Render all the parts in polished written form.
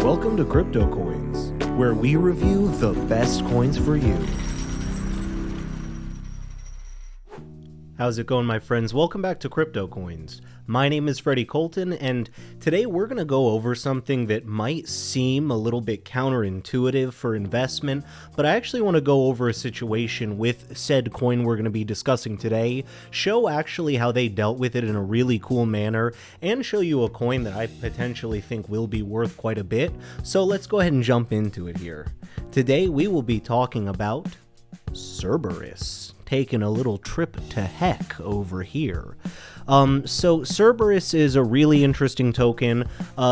Welcome to CryptoCoins, where we review the best coins for you. How's it going, my friends? Welcome back to CryptoCoins. My name is Freddie Colton, and today we're going to go over something that might seem a little bit counterintuitive for investment, but I actually want to go over a situation with said coin we're going to be discussing today, show actually how they dealt with it in a really cool manner, and show you a coin that I potentially think will be worth quite a bit. So let's go ahead and jump into it here. Today we will be talking about CERBERUS. Taking a little trip to heck over here. So CERBERUS is a really interesting token.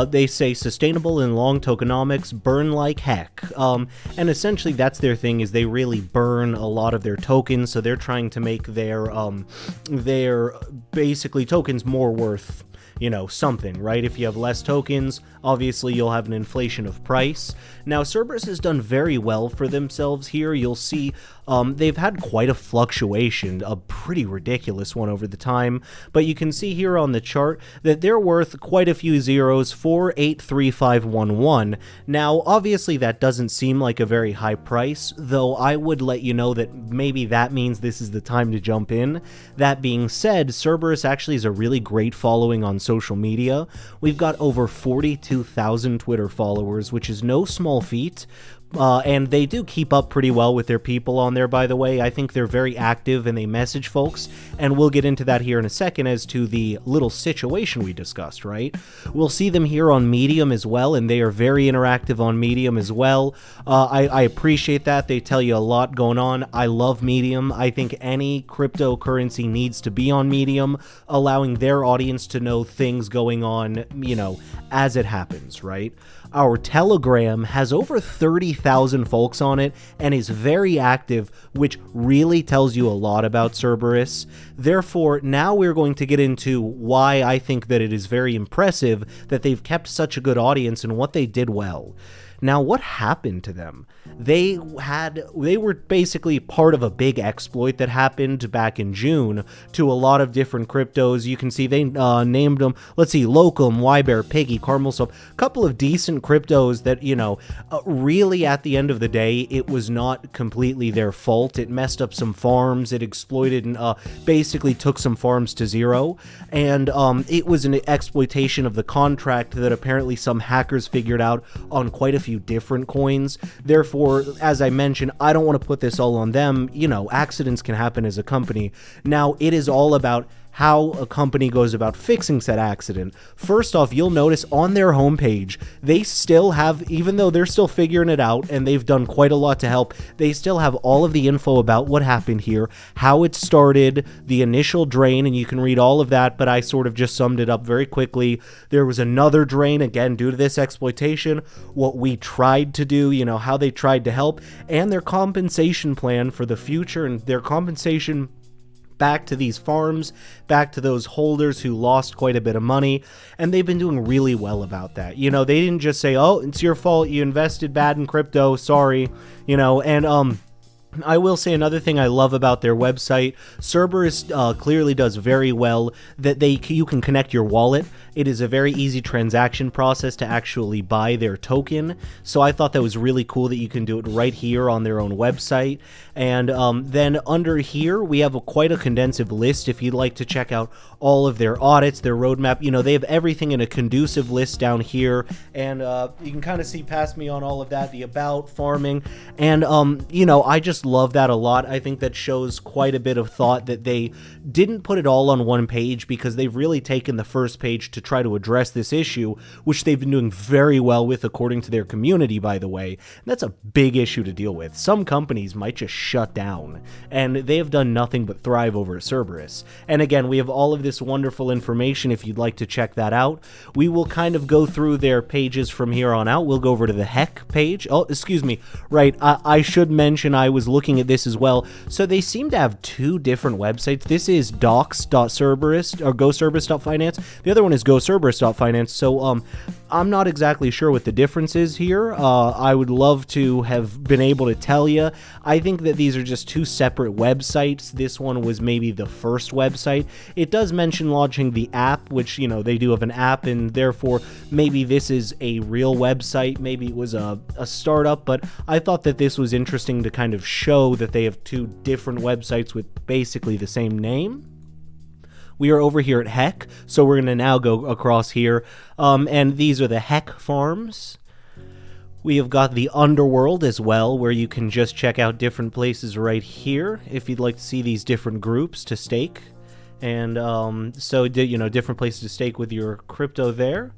They say sustainable in long tokenomics, burn like heck. And essentially that's their thing, is they really burn a lot of their tokens, so they're trying to make their basically tokens more worth, you know, something, right? If you have less tokens, obviously you'll have an inflation of price. Now, CERBERUS has done very well for themselves here. You'll see they've had quite a fluctuation, a pretty ridiculous one over the time, but you can see here on the chart that they're worth quite a few zeros, 483511. Now, obviously that doesn't seem like a very high price, though I would let you know that maybe that means this is the time to jump in. That being said, CERBERUS actually is a really great following on social media. We've got over 42,000 Twitter followers, which is no small feat. And they do keep up pretty well with their people on there, by the way. I think they're very active and they message folks, and we'll get into that here in a second as to the little situation we discussed, right? We'll see them here on Medium as well, and they are very interactive on Medium as well. I appreciate that. They tell you a lot going on. I love Medium. I think any cryptocurrency needs to be on Medium, allowing their audience to know things going on, you know, as it happens, right? Our Telegram has over 30,000 folks on it and is very active, which really tells you a lot about CERBERUS. Therefore, now we're going to get into why I think that it is very impressive that they've kept such a good audience and what they did well. Now, what happened to them? They were basically part of a big exploit that happened back in June to a lot of different cryptos. You can see they named them, let's see, Locum, Ybear, Piggy, Caramel Soap, a couple of decent cryptos that, you know, really at the end of the day, it was not completely their fault. It messed up some farms, it exploited and basically took some farms to zero, and it was an exploitation of the contract that apparently some hackers figured out on quite a few different coins. Therefore, as I mentioned, I don't want to put this all on them. You know, accidents can happen as a company. Now, it is all about how a company goes about fixing said accident. First off, you'll notice on their homepage, they still have, even though they're still figuring it out and they've done quite a lot to help, they still have all of the info about what happened here, how it started, the initial drain, and you can read all of that, but I sort of just summed it up very quickly. There was another drain, again, due to this exploitation, what we tried to do, you know, how they tried to help, and their compensation plan for the future, and their compensation back to these farms, back to those holders who lost quite a bit of money, and they've been doing really well about that. You know, they didn't just say, oh, it's your fault, you invested bad in crypto, sorry, you know. And I will say another thing I love about their website, CERBERUS clearly does very well that you can connect your wallet. It is a very easy transaction process to actually buy their token, so I thought that was really cool that you can do it right here on their own website. And then under here, we have quite a condensed list if you'd like to check out all of their audits, their roadmap. You know, they have everything in a conducive list down here, and you can kind of see past me on all of that, the about, farming, and you know, I just love that a lot. I think that shows quite a bit of thought that they didn't put it all on one page, because they've really taken the first page to try to address this issue, which they've been doing very well with according to their community, by the way. And that's a big issue to deal with. Some companies might just shut down, and they have done nothing but thrive over at CERBERUS. And again, we have all of this wonderful information if you'd like to check that out. We will kind of go through their pages from here on out. We'll go over to the heck page. Oh, excuse me. Right, I should mention I was looking at this as well. So they seem to have two different websites. This is docs.cerberus or GoCerberus.finance. The other one is GoCerberus.finance. So I'm not exactly sure what the difference is here. I would love to have been able to tell you. I think that these are just two separate websites. This one was maybe the first website. It does mention launching the app, which, you know, they do have an app, and therefore maybe this is a real website. Maybe it was a startup, but I thought that this was interesting to kind of show that they have two different websites with basically the same name. We are over here at Heck, so we're going to now go across here, and these are the Heck farms. We have got the Underworld as well, where you can just check out different places right here if you'd like to see these different groups to stake. And so, you know, different places to stake with your crypto there.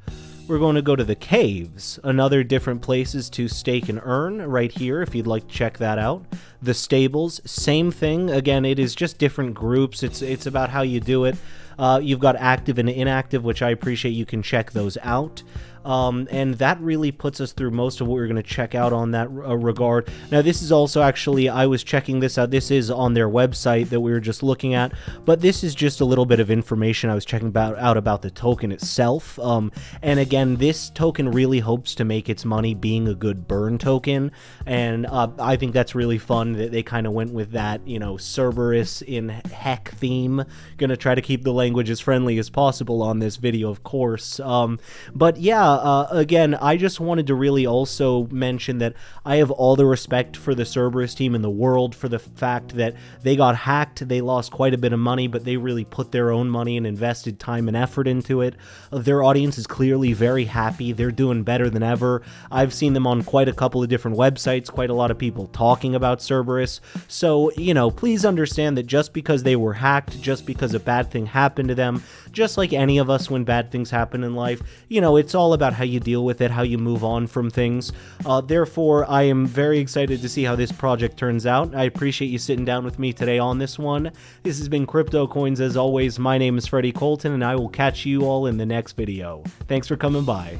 We're going to go to the Caves, another different places to stake and earn right here if you'd like to check that out. The Stables, same thing. Again, it is just different groups. It's about how you do it. You've got active and inactive, which I appreciate. You can check those out. And that really puts us through most of what we're going to check out on that regard. Now, this is also actually, I was checking this out. This is on their website that we were just looking at, but this is just a little bit of information I was checking out about the token itself. And again, this token really hopes to make its money being a good burn token. And I think that's really fun that they kind of went with that, you know, Cerberus in Heck theme. Going to try to keep the language as friendly as possible on this video, of course. But yeah, again, I just wanted to really also mention that I have all the respect for the Cerberus team in the world for the fact that they got hacked. They lost quite a bit of money, but they really put their own money and invested time and effort into it. Their audience is clearly very happy. They're doing better than ever. I've seen them on quite a couple of different websites, quite a lot of people talking about Cerberus. So, you know, please understand that just because they were hacked, just because a bad thing happened to them, just like any of us when bad things happen in life, you know, it's all about how you deal with it, how you move on from things. Therefore, I am very excited to see how this project turns out. I appreciate you sitting down with me today on this one. This has been CryptoCoins as always. My name is Freddie Colton, and I will catch you all in the next video. Thanks for coming by.